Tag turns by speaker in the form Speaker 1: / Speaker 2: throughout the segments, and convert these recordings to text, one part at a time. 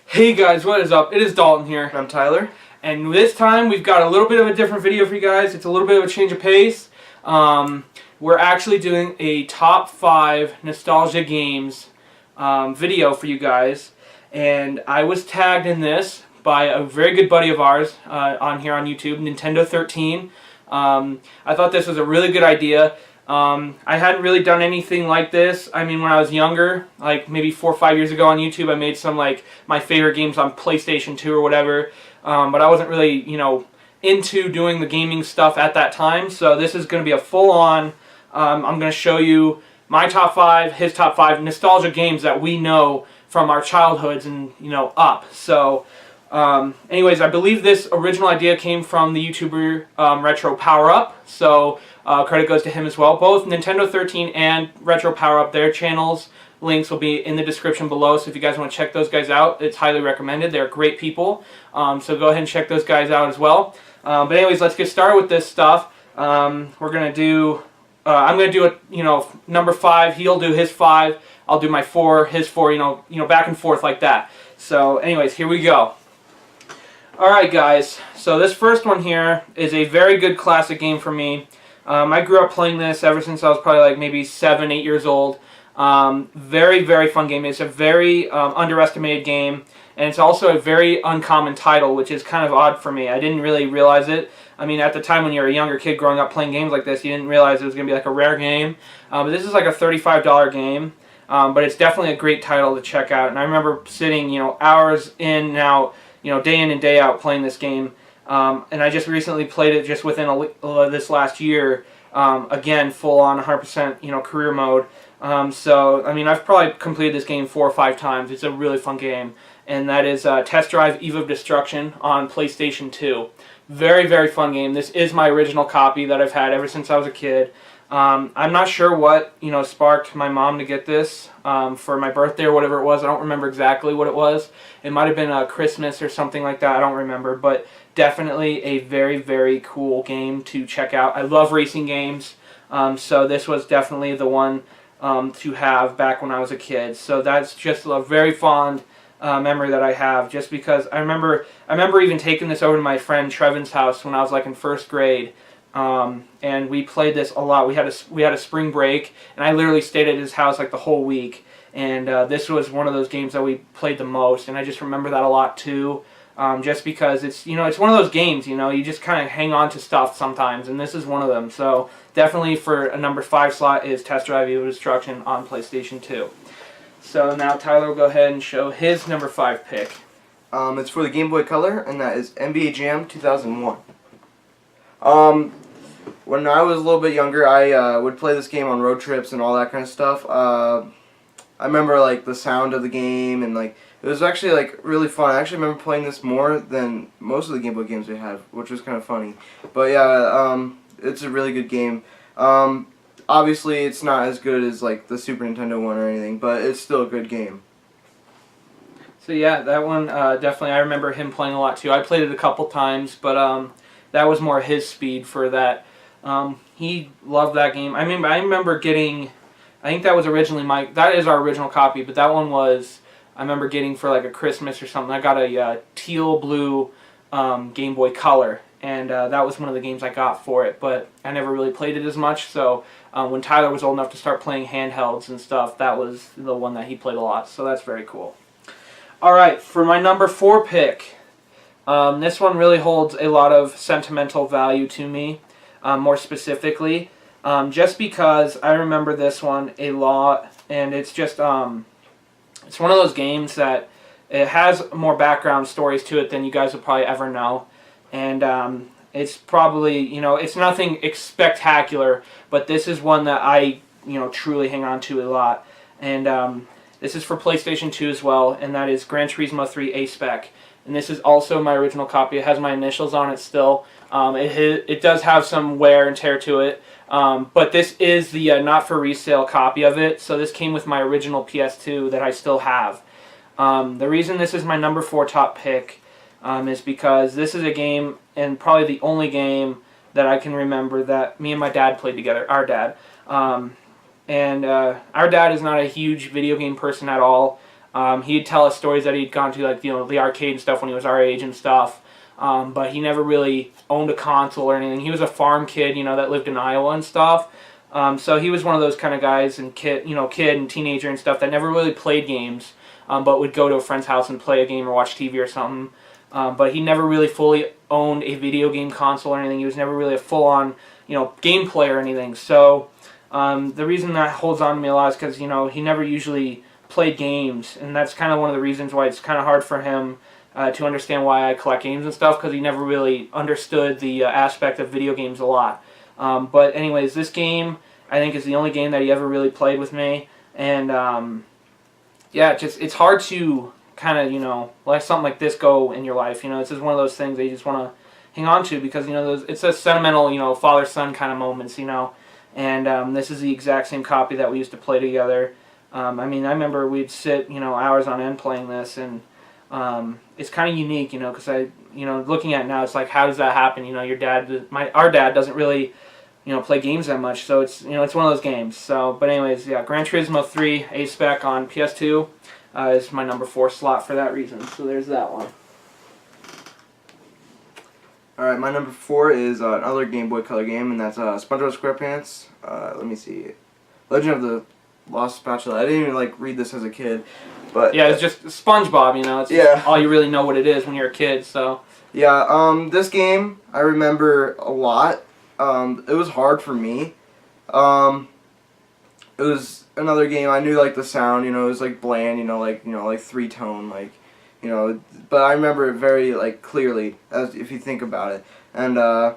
Speaker 1: Hey guys, what is up? It is Dalton here.
Speaker 2: I'm Tyler.
Speaker 1: And this time we've got a little bit of a different video for you guys. It's a little bit of a change of pace. We're actually doing a top 5 nostalgia games video for you guys. And I was tagged in this by a very good buddy of ours on here on YouTube, n1ntndo13. I thought this was a really good idea. I hadn't really done anything like this. I mean, when I was younger, like maybe 4 or 5 years ago on YouTube, I made some like my favorite games on PlayStation 2 or whatever. But I wasn't really, into doing the gaming stuff at that time. So this is going to be a full-on, I'm going to show you my top 5, his top 5 nostalgia games that we know from our childhoods and, up. So, anyways, I believe this original idea came from the YouTuber Retro Power Up. So, credit goes to him as well. Both n1ntndo13 and Retro Power Up, their channels, links will be in the description below. So if you guys want to check those guys out, it's highly recommended. They're great people. So go ahead and check those guys out as well. But anyways, let's get started with this stuff. We're gonna do. I'm gonna do a number 5. He'll do his 5. I'll do my 4. His 4. Back and forth like that. So anyways, here we go. Alright guys, so this first one here is a very good classic game for me. I grew up playing this ever since I was probably like maybe 7, 8 years old. Very, very fun game. It's a very underestimated game, and it's also a very uncommon title, which is kind of odd for me. I didn't really realize it. I mean, at the time when you're a younger kid growing up playing games like this, you didn't realize it was going to be like a rare game. But this is like a $35 game, but it's definitely a great title to check out. And I remember sitting, hours in and out, day in and day out playing this game. And I just recently played it just within this last year, again, full on 100%, career mode. So, I mean, I've probably completed this game 4 or 5 times. It's a really fun game. And that is Test Drive Eve of Destruction on PlayStation 2. Very, very fun game. This is my original copy that I've had ever since I was a kid. I'm not sure what, sparked my mom to get this for my birthday or whatever it was. I don't remember exactly what it was. It might have been a Christmas or something like that. I don't remember. But definitely a very, very cool game to check out. I love racing games. So this was definitely the one to have back when I was a kid. So that's just a very fond memory that I have, just because I remember even taking this over to my friend Trevin's house when I was like in 1st grade, and we played this a lot. We had a spring break, and I literally stayed at his house like the whole week, and this was one of those games that we played the most, and I just remember that a lot too. Just because it's it's one of those games, you just kind of hang on to stuff sometimes, and this is one of them. So definitely for a number 5 slot is Test Drive Eve of Destruction on PlayStation 2. So now Tyler will go ahead and show his number 5 pick.
Speaker 2: It's for the Game Boy Color, and that is NBA Jam 2001. When I was a little bit younger, I would play this game on road trips and all that kind of stuff. I remember like the sound of the game, and like it was actually like really fun. I actually remember playing this more than most of the Game Boy games we had, which was kind of funny. But yeah, it's a really good game. Obviously, it's not as good as like the Super Nintendo one or anything, but it's still a good game.
Speaker 1: So yeah, that one definitely, I remember him playing a lot too. I played it a couple times, but that was more his speed for that. He loved that game. I remember getting, I think that was originally that is our original copy, but that one was, I remember getting for like a Christmas or something. I got a teal blue Game Boy Color, and that was one of the games I got for it, but I never really played it as much. So when Tyler was old enough to start playing handhelds and stuff, that was the one that he played a lot. So that's very cool. Alright, for my number 4 pick, this one really holds a lot of sentimental value to me, more specifically, just because I remember this one a lot, and it's just, it's one of those games that it has more background stories to it than you guys will probably ever know, and it's probably, it's nothing spectacular, but this is one that I, truly hang on to a lot, and this is for PlayStation 2 as well, and that is Gran Turismo 3 A-Spec. And this is also my original copy. It has my initials on it still. It does have some wear and tear to it, but this is the not-for-resale copy of it, so this came with my original PS2 that I still have. The reason this is my number 4 top pick is because this is a game, and probably the only game that I can remember that me and my dad played together, our dad. And our dad is not a huge video game person at all. He'd tell us stories that he'd gone to, like, the arcade and stuff when he was our age and stuff. But he never really owned a console or anything. He was a farm kid, that lived in Iowa and stuff. So he was one of those kind of guys and kid and teenager and stuff that never really played games, but would go to a friend's house and play a game or watch TV or something. But he never really fully owned a video game console or anything. He was never really a full-on, game player or anything. So the reason that holds on to me a lot is because, he never usually played games, and that's kind of one of the reasons why it's kind of hard for him to understand why I collect games and stuff, because he never really understood the aspect of video games a lot. But anyways, this game I think is the only game that he ever really played with me, and yeah, it's hard to kind of let something like this go in your life. It's just one of those things that you just want to hang on to, because it's a sentimental father-son kind of moments, and this is the exact same copy that we used to play together. I remember we'd sit hours on end playing this, and it's kind of unique, because looking at it now, it's like, how does that happen? Our dad doesn't really, play games that much, so it's one of those games. So, but anyways, yeah, Gran Turismo 3 A-Spec on PS2 is my number 4 slot for that reason. So there's that one.
Speaker 2: Alright, my number 4 is another Game Boy Color game, and that's SpongeBob SquarePants. Let me see. Legend of the Lost Spatula. I didn't even read this as a kid, but
Speaker 1: yeah, it's just SpongeBob. It's just all you really know what it is when you're a kid. So
Speaker 2: yeah, this game I remember a lot. It was hard for me. It was another game I knew the sound. It was bland. Like 3-tone. But I remember it very clearly, as if you think about it. And I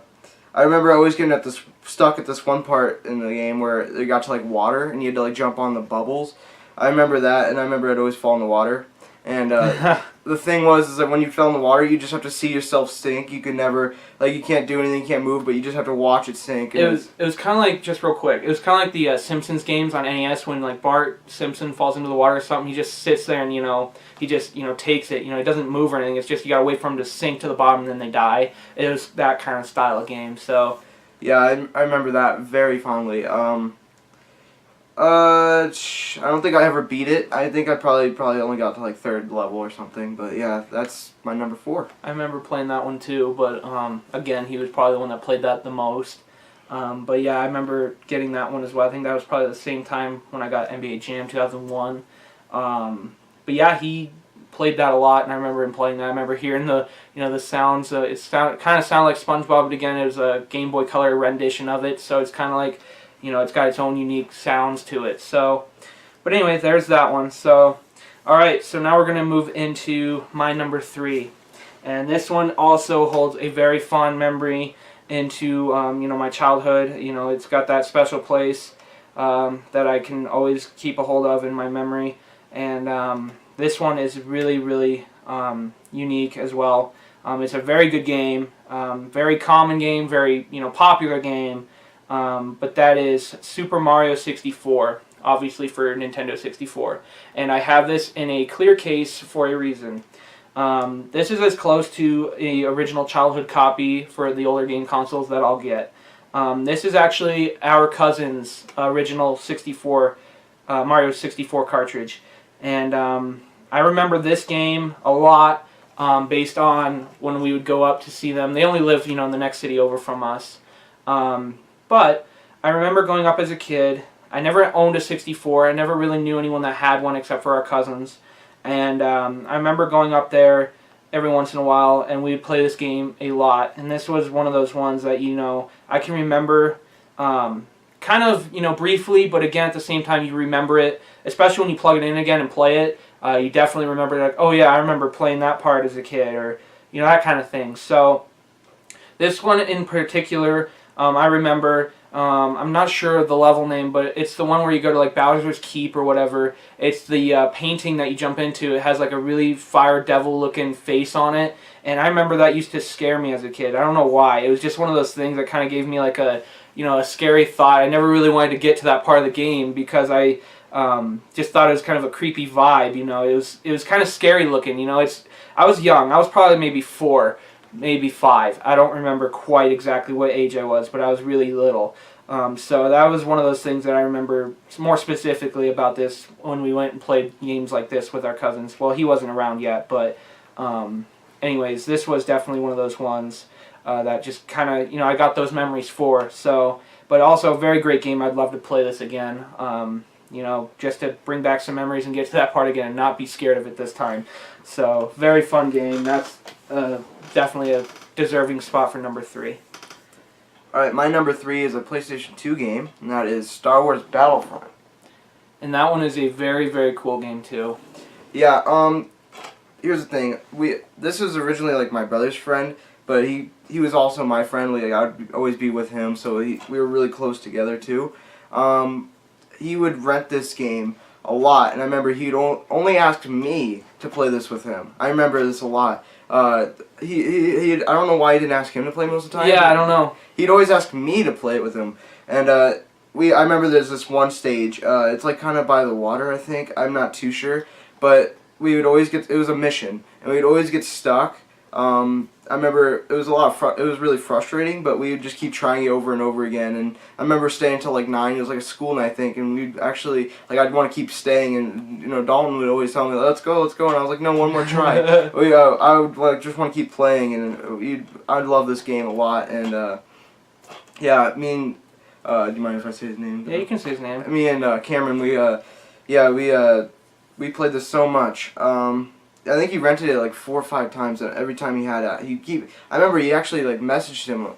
Speaker 2: remember always getting stuck at this one part in the game where it got to water and you had to jump on the bubbles. I remember that, and I remember I'd always fall in the water. And the thing is that when you fell in the water, you just have to see yourself sink. You could never, you can't do anything, you can't move, but you just have to watch it sink.
Speaker 1: It was kind of just real quick, it was kind of like the Simpsons games on NES when Bart Simpson falls into the water or something. He just sits there and he just takes it. He doesn't move or anything. It's just you gotta wait for him to sink to the bottom and then they die. It was that kind of style of game. So
Speaker 2: yeah, I remember that very fondly. I don't think I ever beat it. I think I probably only got to 3rd level or something. But yeah, that's my number 4.
Speaker 1: I remember playing that one too, but again, he was probably the one that played that the most. But yeah, I remember getting that one as well. I think that was probably the same time when I got NBA Jam 2001. But yeah, he played that a lot, and I remember him playing that. I remember hearing the the sounds. Kind of sounded like SpongeBob, but again, it was a Game Boy Color rendition of it, so it's kind of like, it's got its own unique sounds to it. So, but anyway, there's that one. So, alright, so now we're going to move into my number 3. And this one also holds a very fond memory into, my childhood. It's got that special place that I can always keep a hold of in my memory. And this one is really, really unique as well. It's a very good game, very common game, very, popular game. But that is Super Mario 64, obviously for Nintendo 64. And I have this in a clear case for a reason. This is as close to the original childhood copy for the older game consoles that I'll get. This is actually our cousin's original 64, Mario 64 cartridge. And I remember this game a lot based on when we would go up to see them. They only live, in the next city over from us. But I remember going up as a kid. I never owned a 64. I never really knew anyone that had one except for our cousins. And I remember going up there every once in a while, and we would play this game a lot. And this was one of those ones that, I can remember kind of, briefly, but again, at the same time, you remember it, especially when you plug it in again and play it. You definitely remember, oh yeah, I remember playing that part as a kid, or, that kind of thing. So this one in particular, I remember, I'm not sure of the level name, but it's the one where you go to Bowser's Keep or whatever. It's the painting that you jump into. It has a really fire devil looking face on it, and I remember that used to scare me as a kid. I don't know why. It was just one of those things that kind of gave me a a scary thought. I never really wanted to get to that part of the game because I just thought it was kind of a creepy vibe. It was kind of scary looking. I was young. I was probably maybe 4. Maybe 5. I don't remember quite exactly what age I was, but I was really little. So that was one of those things that I remember more specifically about this when we went and played games like this with our cousins. Well, he wasn't around yet, but anyways, this was definitely one of those ones that just kind of, I got those memories for. So, but also a very great game. I'd love to play this again. Just to bring back some memories and get to that part again and not be scared of it this time. So, very fun game. That's definitely a deserving spot for number 3.
Speaker 2: Alright, my number 3 is a PlayStation 2 game, and that is Star Wars Battlefront.
Speaker 1: And that one is a very, very cool game too.
Speaker 2: Yeah, here's the thing. This was originally like my brother's friend, but he was also my friend. I would always be with him, so we were really close together too. He would rent this game a lot, and I remember he'd only ask me to play this with him. I remember this a lot. I don't know why he didn't ask him to play most of the time.
Speaker 1: Yeah, I don't know.
Speaker 2: He'd always ask me to play it with him, and I remember there's this one stage. It's like kind of by the water, I think. I'm not too sure, but we would always it was a mission, and we'd always get stuck. I remember it was it was really frustrating, but we would just keep trying it over and over again. And I remember staying until like 9. It was like a school night, I think, and we'd actually I'd want to keep staying, and Dalton would always tell me, "Let's go," and I was like, "No, one more try." I would just want to keep playing, and I'd love this game a lot. And yeah, do you mind if I say his name?
Speaker 1: Yeah, you can say his name.
Speaker 2: Me and Cameron, we played this so much. I think he rented it like 4 or 5 times, and every time he had it, I remember he actually messaged him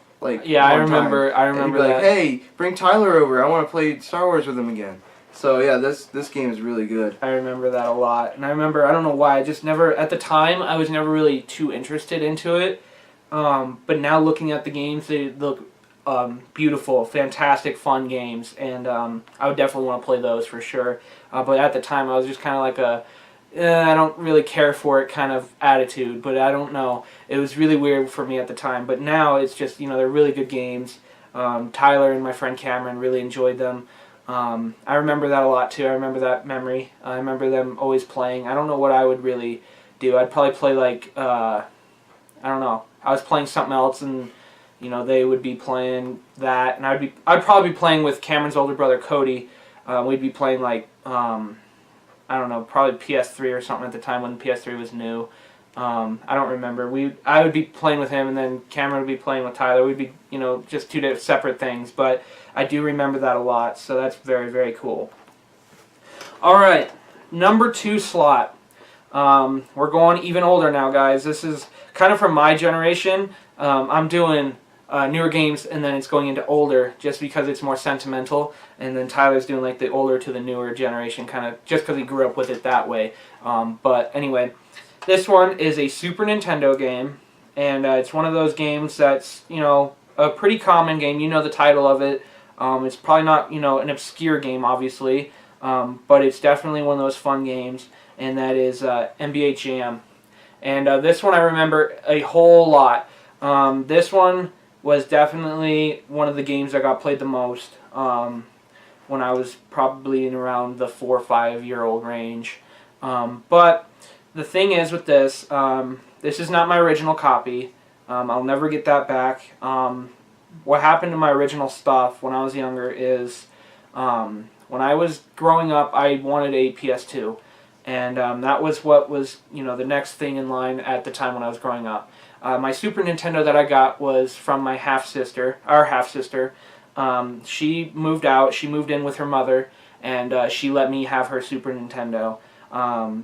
Speaker 1: Yeah, I remember
Speaker 2: and he'd be like, "Hey, bring Tyler over. I want to play Star Wars with him again." So yeah, this game is really good.
Speaker 1: I remember that a lot, and I remember, I don't know why, I just never, at the time, I was never really too interested into it. But now looking at the games, they look beautiful, fantastic, fun games, and I would definitely want to play those for sure. But at the time, I was just kind of like I don't really care for it kind of attitude, but I don't know. It was really weird for me at the time, but now it's just, they're really good games. Tyler and my friend Cameron really enjoyed them. I remember that a lot too. I remember that memory. I remember them always playing. I don't know what I would really do. I'd probably play I don't know. I was playing something else, and they would be playing that, and I'd probably be playing with Cameron's older brother Cody. We'd be playing I don't know, probably PS3 or something at the time when PS3 was new. I don't remember. I would be playing with him, and then Cameron would be playing with Tyler. We'd be, just 2 separate things, but I do remember that a lot, so that's very, very cool. All right, number 2 slot. We're going even older now, guys. This is kind of from my generation. I'm doing newer games, and then it's going into older just because it's more sentimental, and then Tyler's doing the older to the newer generation, kind of just because he grew up with it that way. But anyway, this one is a Super Nintendo game, and it's one of those games that's a pretty common game. You know the title of it. It's probably not an obscure game, obviously, but it's definitely one of those fun games, and that is NBA Jam. And this one I remember a whole lot. This one was definitely one of the games that got played the most when I was probably in around the 4 or 5 year old range. But the thing is with this, this is not my original copy. I'll never get that back. What happened to my original stuff when I was younger is when I was growing up, I wanted a PS2. And that was what was the next thing in line at the time when I was growing up. My Super Nintendo that I got was from my our half-sister. She moved out, she moved in with her mother, and she let me have her Super Nintendo.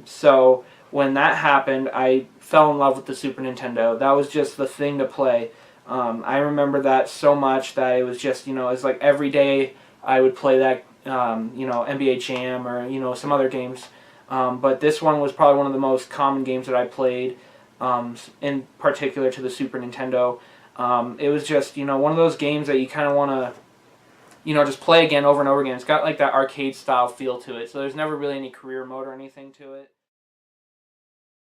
Speaker 1: So when that happened, I fell in love with the Super Nintendo. That was just the thing to play. I remember that so much that it was just, it was like every day I would play that, NBA Jam or, some other games. But this one was probably one of the most common games that I played. In particular to the Super Nintendo. It was just, one of those games that you kind of want to, just play again over and over again. It's got that arcade style feel to it, so there's never really any career mode or anything to it.